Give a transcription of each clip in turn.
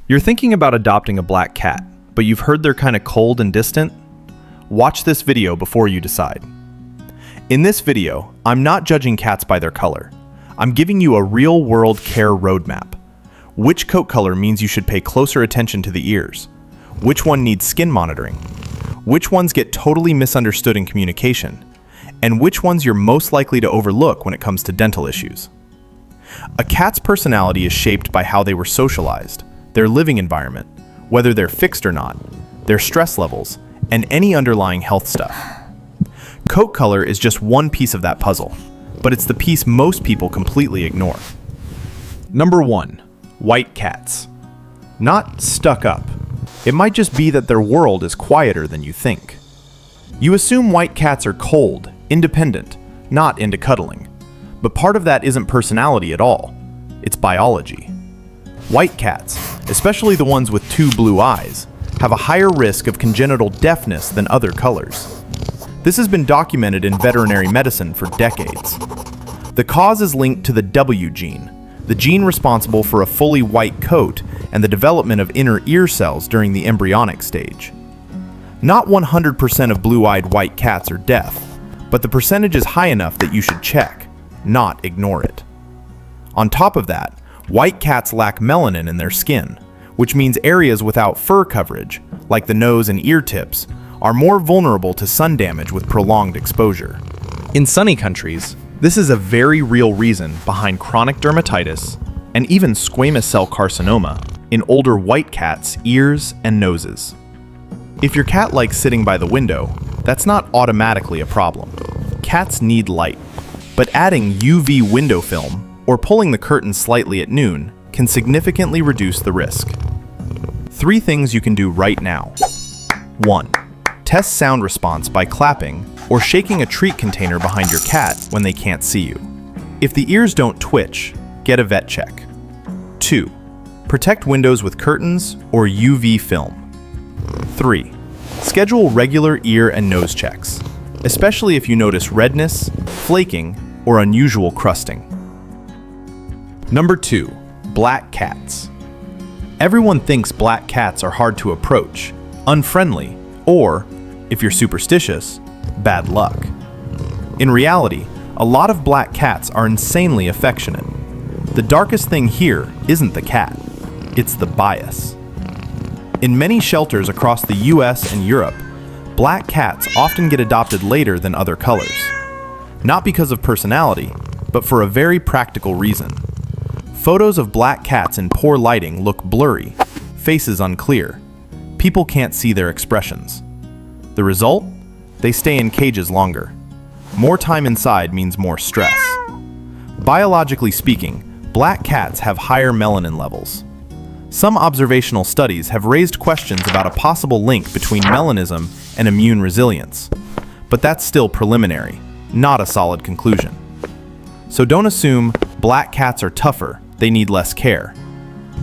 You're thinking about adopting a black cat, but you've heard they're kind of cold and distant? Watch this video before you decide. In this video, I'm not judging cats by their color. I'm giving you a real-world care roadmap. Which coat color means you should pay closer attention to the ears? Which one needs skin monitoring? Which ones get totally misunderstood in communication? And which ones you're most likely to overlook when it comes to dental issues? A cat's personality is shaped by how they were socialized, their living environment, whether they're fixed or not, their stress levels, and any underlying health stuff. Coat color is just one piece of that puzzle, but it's the piece most people completely ignore. Number 1. White cats. Not stuck up. It might just be that their world is quieter than you think. You assume white cats are cold, independent, not into cuddling. But part of that isn't personality at all. It's biology. White cats, especially the ones with 2 blue eyes, have a higher risk of congenital deafness than other colors. This has been documented in veterinary medicine for decades. The cause is linked to the W gene, the gene responsible for a fully white coat and the development of inner ear cells during the embryonic stage. Not 100% of blue-eyed white cats are deaf, but the percentage is high enough that you should check, not ignore it. On top of that, white cats lack melanin in their skin, which means areas without fur coverage, like the nose and ear tips, are more vulnerable to sun damage with prolonged exposure. In sunny countries, this is a very real reason behind chronic dermatitis and even squamous cell carcinoma in older white cats' ears and noses. If your cat likes sitting by the window, that's not automatically a problem. Cats need light, but adding UV window film or pulling the curtain slightly at noon can significantly reduce the risk. 3 things you can do right now. 1. Test sound response by clapping or shaking a treat container behind your cat when they can't see you. If the ears don't twitch, get a vet check. 2. Protect windows with curtains or UV film. 3. Schedule regular ear and nose checks, especially if you notice redness, flaking, or unusual crusting. Number 2. Black cats. Everyone thinks black cats are hard to approach, unfriendly, or, if you're superstitious, bad luck. In reality, a lot of black cats are insanely affectionate. The darkest thing here isn't the cat, it's the bias. In many shelters across the US and Europe, black cats often get adopted later than other colors. Not because of personality, but for a very practical reason. Photos of black cats in poor lighting look blurry, faces unclear. People can't see their expressions. The result? They stay in cages longer. More time inside means more stress. Biologically speaking, black cats have higher melanin levels. Some observational studies have raised questions about a possible link between melanism and immune resilience, but that's still preliminary, not a solid conclusion. So don't assume black cats are tougher, they need less care.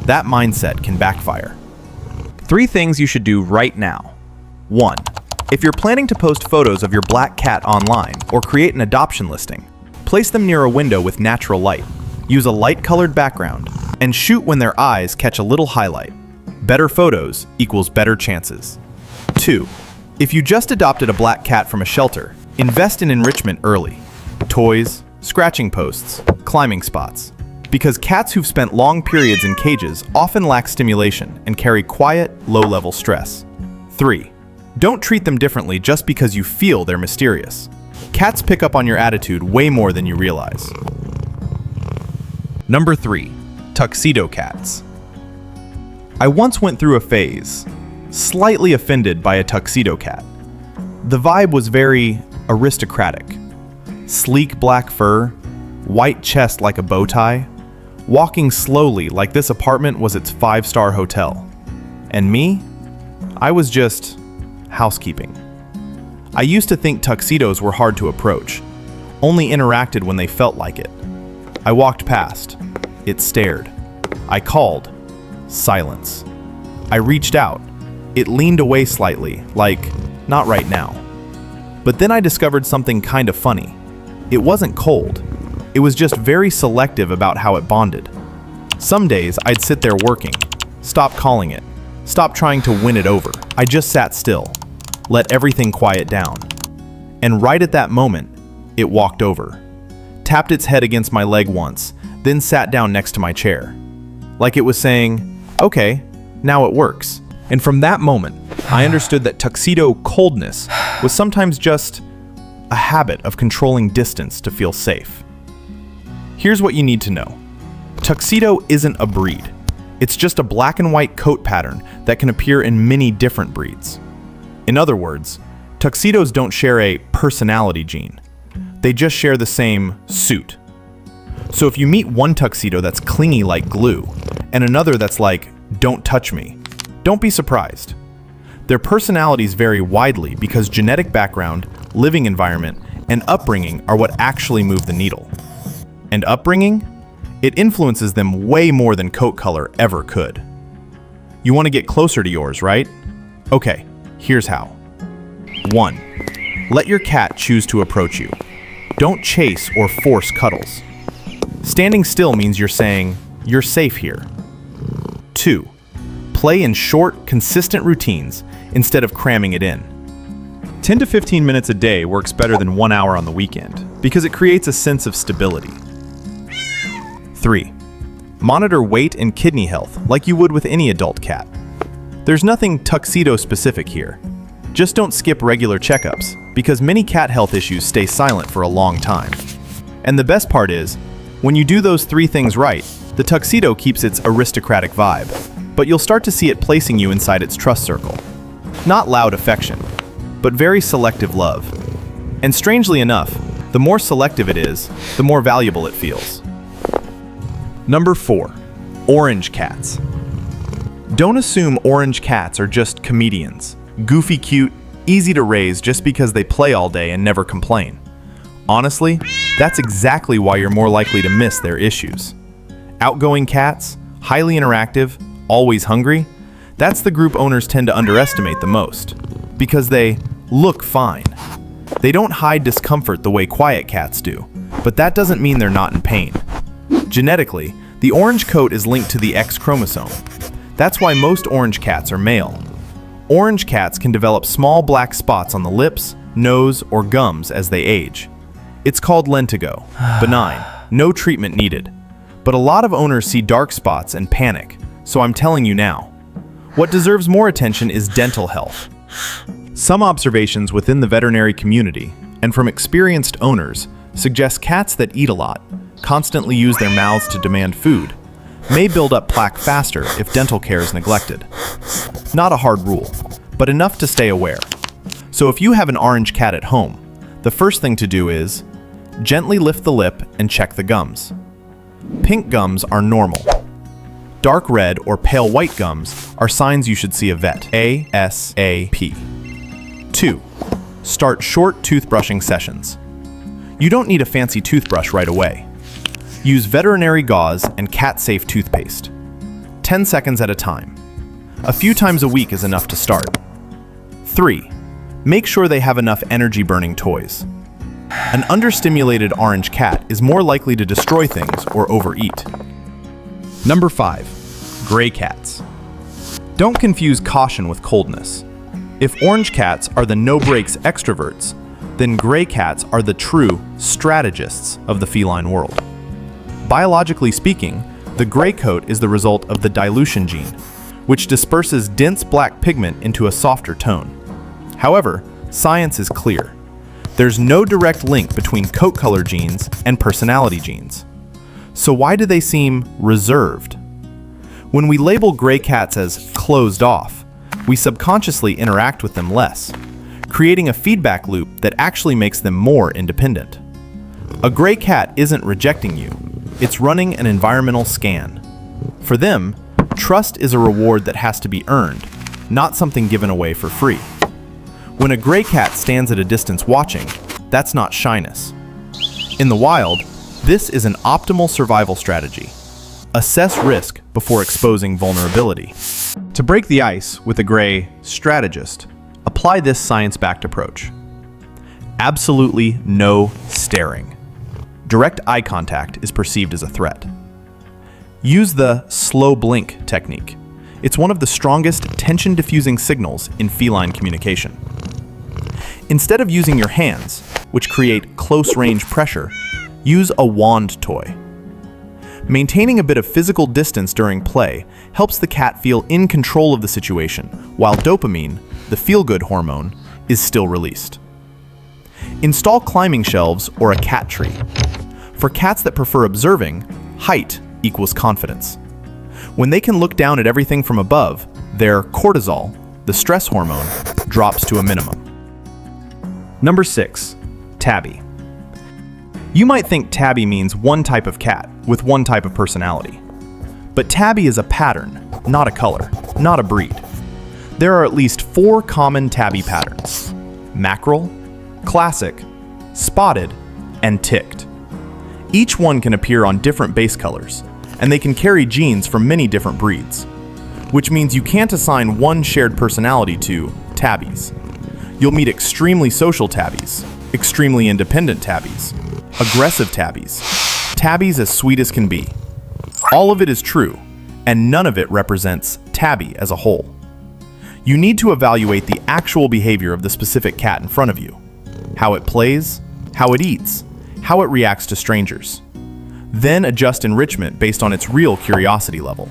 That mindset can backfire. 3 things you should do right now. 1. If you're planning to post photos of your black cat online or create an adoption listing, place them near a window with natural light. Use a light-colored background and shoot when their eyes catch a little highlight. Better photos equals better chances. 2. If you just adopted a black cat from a shelter, invest in enrichment early. Toys, scratching posts, climbing spots. Because cats who've spent long periods in cages often lack stimulation and carry quiet, low-level stress. 3. Don't treat them differently just because you feel they're mysterious. Cats pick up on your attitude way more than you realize. Number 3. Tuxedo cats. I once went through a phase, slightly offended by a tuxedo cat. The vibe was very aristocratic. Sleek black fur, white chest like a bow tie, walking slowly like this apartment was its 5-star hotel. And me? I was just housekeeping. I used to think tuxedos were hard to approach, only interacted when they felt like it. I walked past. It stared. I called. Silence. I reached out. It leaned away slightly, like, not right now. But then I discovered something kind of funny. It wasn't cold. It was just very selective about how it bonded. Some days I'd sit there working. Stop calling it. Stop trying to win it over. I just sat still, let everything quiet down. And right at that moment, it walked over, tapped its head against my leg once, then sat down next to my chair. Like it was saying, okay, now it works. And from that moment, I understood that tuxedo coldness was sometimes just a habit of controlling distance to feel safe. Here's what you need to know. Tuxedo isn't a breed. It's just a black and white coat pattern that can appear in many different breeds. In other words, tuxedos don't share a personality gene. They just share the same suit. So if you meet one tuxedo that's clingy like glue and another that's like, don't touch me, don't be surprised. Their personalities vary widely because genetic background, living environment, and upbringing are what actually move the needle. And upbringing? It influences them way more than coat color ever could. You want to get closer to yours, right? Okay, here's how. 1. Let your cat choose to approach you. Don't chase or force cuddles. Standing still means you're saying, you're safe here. 2. Play in short, consistent routines instead of cramming it in. 10 to 15 minutes a day works better than 1 hour on the weekend because it creates a sense of stability. 3. Monitor weight and kidney health like you would with any adult cat. There's nothing tuxedo specific here. Just don't skip regular checkups because many cat health issues stay silent for a long time. And the best part is, when you do those 3 things right, the tuxedo keeps its aristocratic vibe, but you'll start to see it placing you inside its trust circle. Not loud affection, but very selective love. And strangely enough, the more selective it is, the more valuable it feels. Number 4. Orange cats. Don't assume orange cats are just comedians. Goofy cute, easy to raise just because they play all day and never complain. Honestly, that's exactly why you're more likely to miss their issues. Outgoing cats, highly interactive, always hungry, that's the group owners tend to underestimate the most, because they look fine. They don't hide discomfort the way quiet cats do, but that doesn't mean they're not in pain. Genetically, the orange coat is linked to the X chromosome. That's why most orange cats are male. Orange cats can develop small black spots on the lips, nose, or gums as they age. It's called lentigo, benign, no treatment needed. But a lot of owners see dark spots and panic, so I'm telling you now. What deserves more attention is dental health. Some observations within the veterinary community, and from experienced owners, suggest cats that eat a lot, constantly use their mouths to demand food, may build up plaque faster if dental care is neglected. Not a hard rule, but enough to stay aware. So if you have an orange cat at home, the first thing to do is gently lift the lip and check the gums. Pink gums are normal. Dark red or pale white gums are signs you should see a vet. ASAP. 2. Start short toothbrushing sessions. You don't need a fancy toothbrush right away. Use veterinary gauze and cat-safe toothpaste. 10 seconds at a time. A few times a week is enough to start. 3. Make sure they have enough energy-burning toys. An understimulated orange cat is more likely to destroy things or overeat. Number 5. Gray cats. Don't confuse caution with coldness. If orange cats are the no-brakes extroverts, then gray cats are the true strategists of the feline world. Biologically speaking, the gray coat is the result of the dilution gene, which disperses dense black pigment into a softer tone. However, science is clear. There's no direct link between coat color genes and personality genes. So why do they seem reserved? When we label gray cats as closed off, we subconsciously interact with them less, creating a feedback loop that actually makes them more independent. A gray cat isn't rejecting you, it's running an environmental scan. For them, trust is a reward that has to be earned, not something given away for free. When a gray cat stands at a distance watching, that's not shyness. In the wild, this is an optimal survival strategy. Assess risk before exposing vulnerability. To break the ice with a gray strategist, apply this science-backed approach. Absolutely no staring. Direct eye contact is perceived as a threat. Use the slow blink technique. It's one of the strongest tension-diffusing signals in feline communication. Instead of using your hands, which create close-range pressure, use a wand toy. Maintaining a bit of physical distance during play helps the cat feel in control of the situation, while dopamine, the feel-good hormone, is still released. Install climbing shelves or a cat tree. For cats that prefer observing, height equals confidence. When they can look down at everything from above, their cortisol, the stress hormone, drops to a minimum. Number 6. Tabby. You might think tabby means one type of cat with one type of personality. But tabby is a pattern, not a color, not a breed. There are at least 4 common tabby patterns: mackerel, classic, spotted, and ticked. Each one can appear on different base colors, and they can carry genes from many different breeds, which means you can't assign one shared personality to tabbies. You'll meet extremely social tabbies, extremely independent tabbies, aggressive tabbies, tabbies as sweet as can be. All of it is true, and none of it represents tabby as a whole. You need to evaluate the actual behavior of the specific cat in front of you: how it plays, how it eats, how it reacts to strangers. Then adjust enrichment based on its real curiosity level.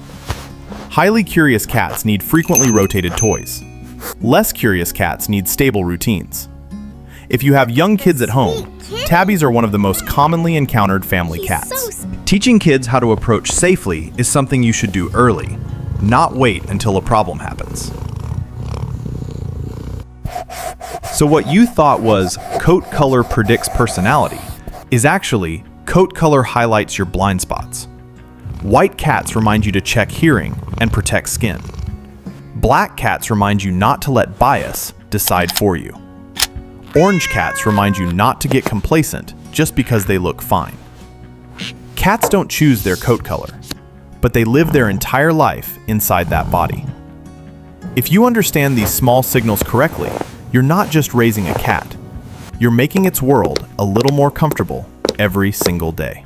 Highly curious cats need frequently rotated toys. Less curious cats need stable routines. If you have young kids at home, tabbies are one of the most commonly encountered family cats. Teaching kids how to approach safely is something you should do early, not wait until a problem happens. So what you thought was coat color predicts personality is actually coat color highlights your blind spots. White cats remind you to check hearing and protect skin. Black cats remind you not to let bias decide for you. Orange cats remind you not to get complacent just because they look fine. Cats don't choose their coat color, but they live their entire life inside that body. If you understand these small signals correctly, you're not just raising a cat. You're making its world a little more comfortable every single day.